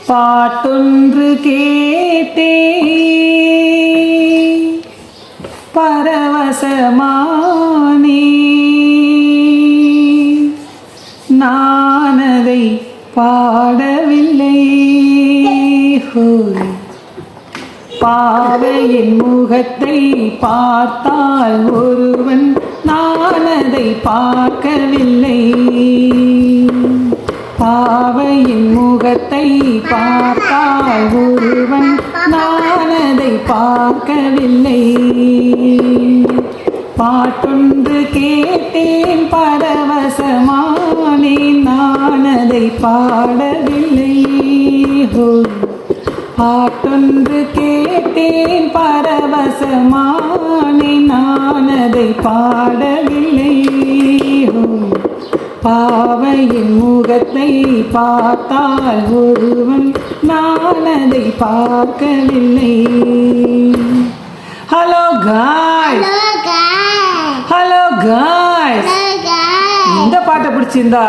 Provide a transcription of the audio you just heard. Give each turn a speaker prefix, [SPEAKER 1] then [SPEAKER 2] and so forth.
[SPEAKER 1] பாட்டொன்று கேட்டே பரவசமானே நான் அதை பாடவில்லை. பாவையின் முகத்தை பார்த்தால் ஒருவன் நான் அதை பார்க்கவில்லை. பாவையின் முகத்தை பார்த்தால் ஒருவன் நான் அதை பார்க்கவில்லை. பாட்டொன்று கேட்டேன் பரவசமானேன் நான் அதை பாடவில்லை. பாட்டொன்று கேட்டேன் பரவசமானேன் நான் அதை பாடவில்லை. பாவையின் முகத்தை பார்த்தால் ஒருவன் நான் அதை பார்க்கவில்லை. ஹலோ காய்ஸ், ஹலோ காய்ஸ், இந்த பாட்டை பிடிச்சிருந்தா